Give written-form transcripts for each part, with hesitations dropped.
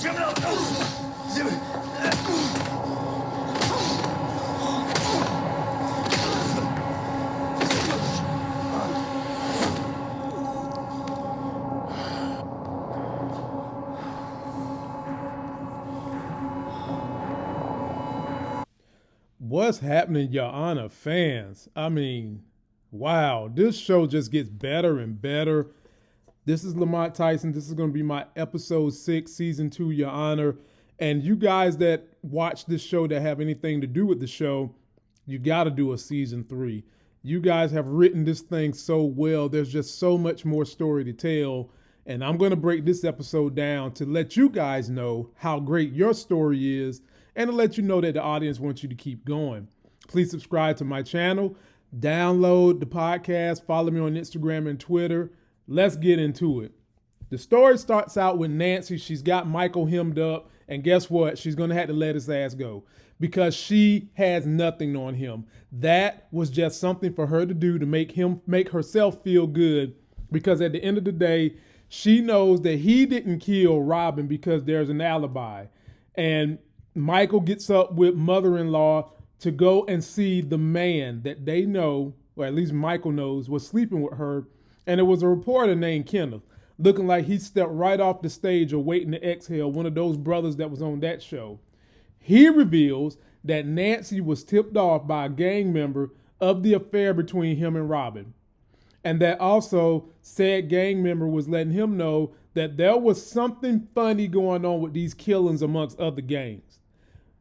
What's happening, Your Honor fans? I mean, wow, this show just gets better and better. This is Lamont Tyson. This is going to be my episode 6, season 2, Your Honor. And you guys that watch this show that have anything to do with the show, you got to do a season 3. You guys have written this thing so well. There's just so much more story to tell. And I'm going to break this episode down to let you guys know how great your story is and to let you know that the audience wants you to keep going. Please subscribe to my channel, download the podcast, follow me on Instagram and Twitter. Let's get into it. The story starts out with Nancy. She's got Michael hemmed up, and guess what? She's going to have to let his ass go because she has nothing on him. That was just something for her to do to make herself feel good, because at the end of the day, she knows that he didn't kill Robin because there's an alibi. And Michael gets up with mother-in-law to go and see the man that they know, or at least Michael knows, was sleeping with her. And it was a reporter named Kenneth, looking like he stepped right off the stage or waiting to exhale, one of those brothers that was on that show. He reveals that Nancy was tipped off by a gang member of the affair between him and Robin. And that also said gang member was letting him know that there was something funny going on with these killings amongst other gangs.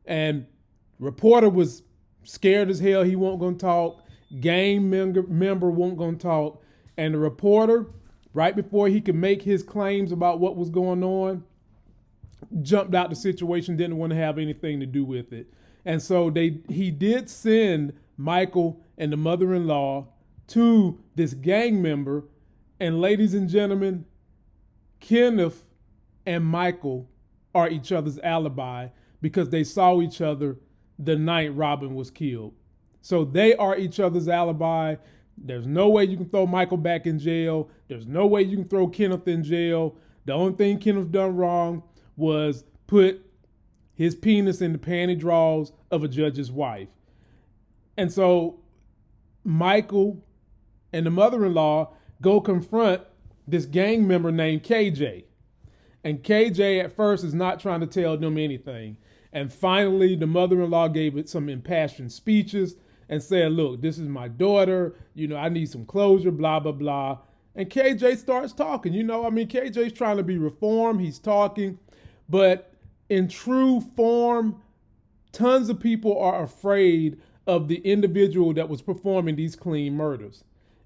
And reporter was scared as hell. He wasn't going to talk. Gang member wasn't going to talk. And the reporter, right before he could make his claims about what was going on, jumped out the situation, didn't want to have anything to do with it. And so he did send Michael and the mother-in-law to this gang member. And ladies and gentlemen, Kenneth and Michael are each other's alibi because they saw each other the night Robin was killed. So they are each other's alibi. There's no way you can throw Michael back in jail. There's no way you can throw Kenneth in jail. The only thing Kenneth done wrong was put his penis in the panty drawers of a judge's wife. And so Michael and the mother-in-law go confront this gang member named KJ. And KJ at first is not trying to tell them anything. And finally, the mother-in-law gave it some impassioned speeches and said, look, this is my daughter. I need some closure, blah, blah, blah. And KJ starts talking. KJ's trying to be reformed. He's talking. But in true form, tons of people are afraid of the individual that was performing these clean murders.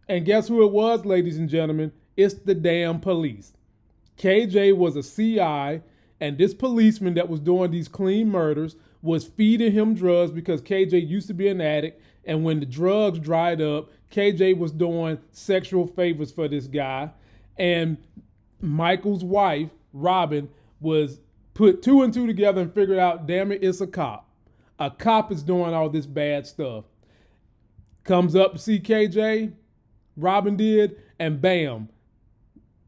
And guess who it was, ladies and gentlemen? It's the damn police. KJ was a CI, and this policeman that was doing these clean murders was feeding him drugs because KJ used to be an addict. And when the drugs dried up, KJ was doing sexual favors for this guy. And Michael's wife, Robin, was put 2 and 2 together and figured out, damn it, it's a cop. A cop is doing all this bad stuff. Comes up to see KJ, Robin did, and bam,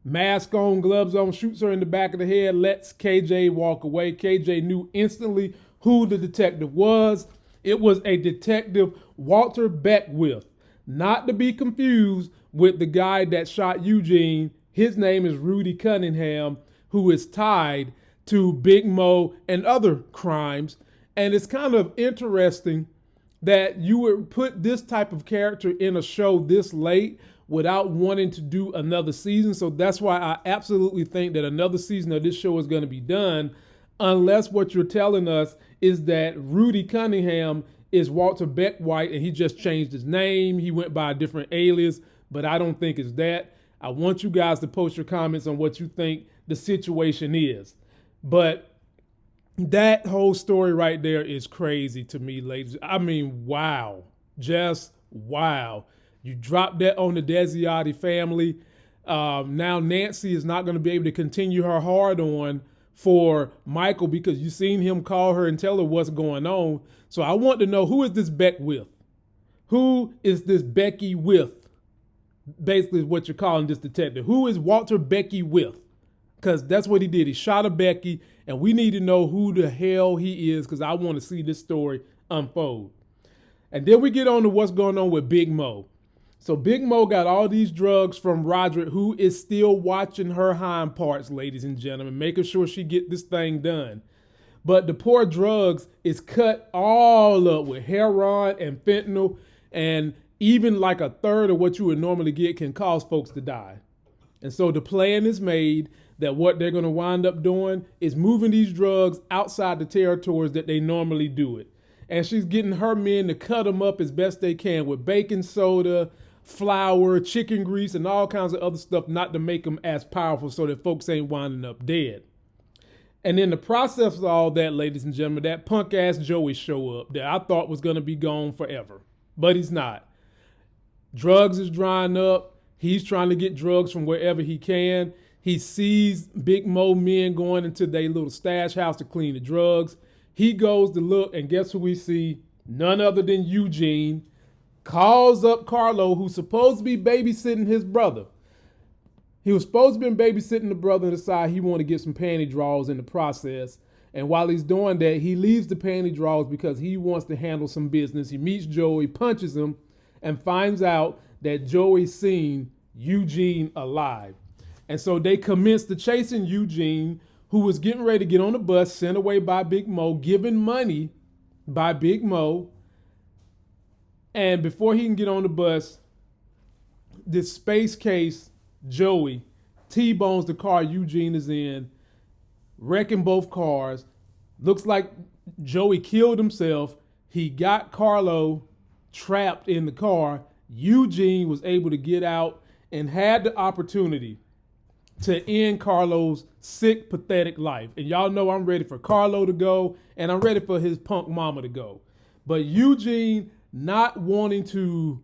mask on, gloves on, shoots her in the back of the head, lets KJ walk away. KJ knew instantly who the detective was. It was a detective, Walter Beckwith, not to be confused with the guy that shot Eugene. His name is Rudy Cunningham, who is tied to Big Mo and other crimes. And it's kind of interesting that you would put this type of character in a show this late without wanting to do another season. So that's why I absolutely think that another season of this show is going to be done, unless what you're telling us is that Rudy Cunningham is Walter Beckwith and he just changed his name. He went by a different alias, but I don't think it's that. I want you guys to post your comments on what you think the situation is. But that whole story right there is crazy to me, ladies. I mean, wow. Just wow. You drop that on the Desiati family. Now Nancy is not going to be able to continue her hard on for Michael because you've seen him call her and tell her what's going on. So I want to know, who is this Beck with? Who is this Becky with? Basically is what you're calling this detective. Who is Walter Becky with? Because that's what he did. He shot a Becky, and we need to know who the hell he is because I want to see this story unfold. And then we get on to what's going on with Big Mo. So Big Mo got all these drugs from Roderick, who is still watching her hind parts, ladies and gentlemen, making sure she get this thing done. But the poor drugs is cut all up with heroin and fentanyl, and even like a third of what you would normally get can cause folks to die. And so the plan is made that what they're going to wind up doing is moving these drugs outside the territories that they normally do it. And she's getting her men to cut them up as best they can with baking soda, flour, chicken grease, and all kinds of other stuff, not to make them as powerful so that folks ain't winding up dead. And in the process of all that, ladies and gentlemen, that punk ass Joey show up that I thought was going to be gone forever, but he's not. Drugs is drying up. He's trying to get drugs from wherever he can. He sees Big Mo men going into their little stash house to clean the drugs. He goes to look, and guess who we see? None other than Eugene. Calls up Carlo, who's supposed to be babysitting his brother. He was supposed to be babysitting the brother and decide he wanted to get some panty drawers in the process. And while he's doing that, he leaves the panty drawers because he wants to handle some business. He meets Joey, punches him, and finds out that Joey's seen Eugene alive. And so they commenced to chasing Eugene, who was getting ready to get on the bus, sent away by Big Mo, given money by Big Mo. And before he can get on the bus, this space case, Joey, T-bones the car Eugene is in, wrecking both cars. Looks like Joey killed himself. He got Carlo trapped in the car. Eugene was able to get out and had the opportunity to end Carlo's sick, pathetic life. And y'all know I'm ready for Carlo to go, and I'm ready for his punk mama to go. But Eugene not wanting to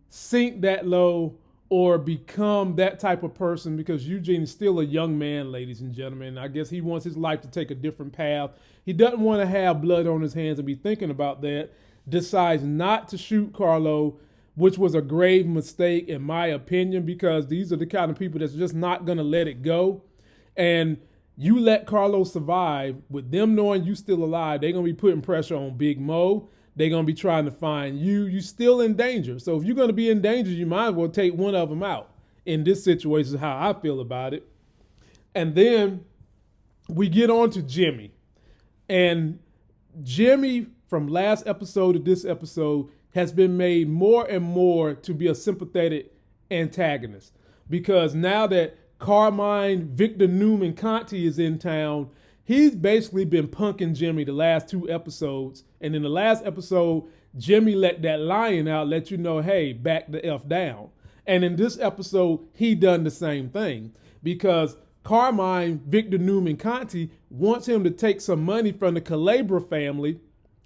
sink that low or become that type of person, because Eugene is still a young man, ladies and gentlemen. I guess he wants his life to take a different path. He doesn't want to have blood on his hands and be thinking about that. Decides not to shoot Carlo, which was a grave mistake in my opinion, because these are the kind of people that's just not going to let it go. And you let Carlo survive, with them knowing you still alive, they're going to be putting pressure on Big Mo. They're going to be trying to find you. You're still in danger. So if you're going to be in danger, you might as well take one of them out. In this situation is how I feel about it. And then we get on to Jimmy. And Jimmy, from last episode to this episode, has been made more and more to be a sympathetic antagonist. Because now that Carmine Victor Newman Conti is in town, he's basically been punking Jimmy the last 2 episodes. And in the last episode, Jimmy let that lion out, let you know, hey, back the F down. And in this episode, he done the same thing, because Carmine Victor Newman Conti wants him to take some money from the Calabria family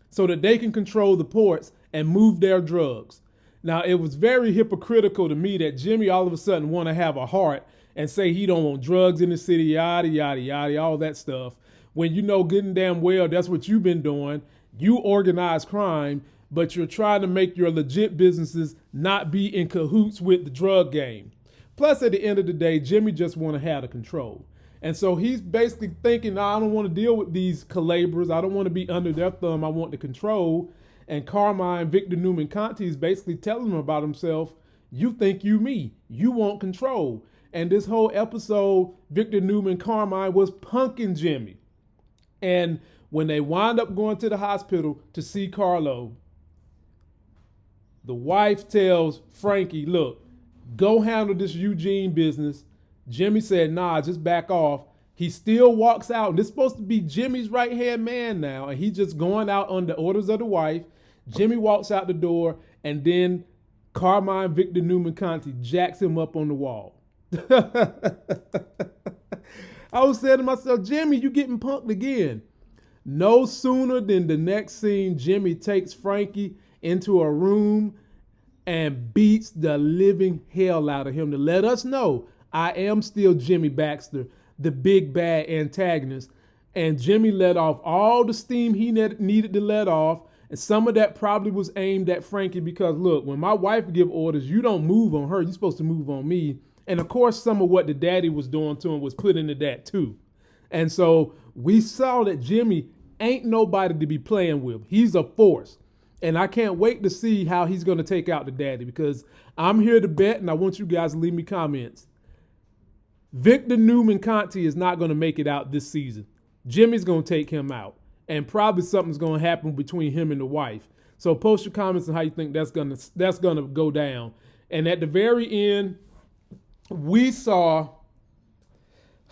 so that they can control the ports and move their drugs. Now, it was very hypocritical to me that Jimmy all of a sudden want to have a heart and say he don't want drugs in the city, yada, yada, yada, all that stuff, when you know good and damn well that's what you've been doing. You organize crime, but you're trying to make your legit businesses not be in cahoots with the drug game. Plus, at the end of the day, Jimmy just want to have the control. And so he's basically thinking, I don't want to deal with these Calabrias. I don't want to be under their thumb. I want the control. And Carmine Victor Newman Conti is basically telling him about himself. You think you me. You want control. And this whole episode, Victor Newman Carmine was punking Jimmy. And when they wind up going to the hospital to see Carlo, the wife tells Frankie, look, go handle this Eugene business. Jimmy said, nah, just back off. He still walks out. And this is supposed to be Jimmy's right-hand man now. And he's just going out under orders of the wife. Jimmy walks out the door, and then Carmine Victor Newman Conti jacks him up on the wall. I was saying to myself, Jimmy, you getting punked again. No sooner than the next scene, Jimmy takes Frankie into a room and beats the living hell out of him to let us know I am still Jimmy Baxter, the big bad antagonist. And Jimmy let off all the steam he needed to let off. And some of that probably was aimed at Frankie because, look, when my wife give orders, you don't move on her. You're supposed to move on me. And of course, some of what the daddy was doing to him was put into that too. And so we saw that Jimmy ain't nobody to be playing with. He's a force. And I can't wait to see how he's going to take out the daddy, because I'm here to bet, and I want you guys to leave me comments. Victor Newman Conti is not going to make it out this season. Jimmy's going to take him out. And probably something's going to happen between him and the wife. So post your comments on how you think that's gonna go down. And at the very end, we saw,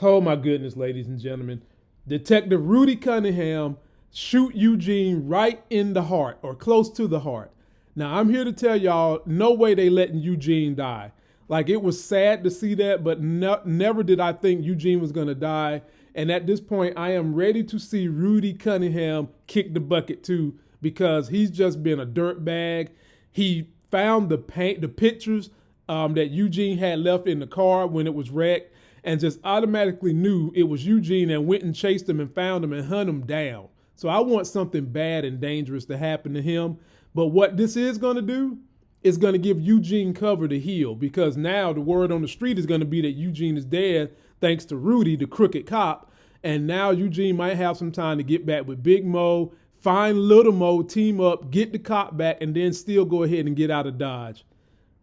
oh my goodness, ladies and gentlemen, Detective Rudy Cunningham shoot Eugene right in the heart, or close to the heart. Now, I'm here to tell y'all, no way they letting Eugene die. Like, it was sad to see that, but never did I think Eugene was going to die. And at this point, I am ready to see Rudy Cunningham kick the bucket too, because he's just been a dirtbag. He found the pictures that Eugene had left in the car when it was wrecked, and just automatically knew it was Eugene, and went and chased him and found him and hunt him down. So I want something bad and dangerous to happen to him. But what this is going to do is going to give Eugene cover to heal, because now the word on the street is going to be that Eugene is dead thanks to Rudy, the crooked cop. And now Eugene might have some time to get back with Big Mo, find Little Mo, team up, get the cop back, and then still go ahead and get out of Dodge.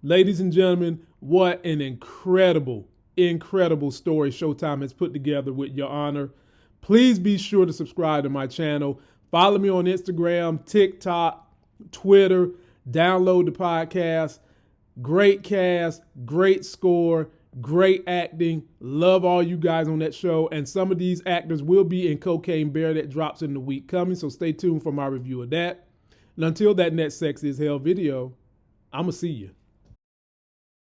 Ladies and gentlemen, what an incredible, incredible story Showtime has put together with Your Honor. Please be sure to subscribe to my channel. Follow me on Instagram, TikTok, Twitter. Download the podcast. Great cast, great score, great acting. Love all you guys on that show. And some of these actors will be in Cocaine Bear that drops in the week coming. So stay tuned for my review of that. And until that next Sexy as Hell video, I'ma see you.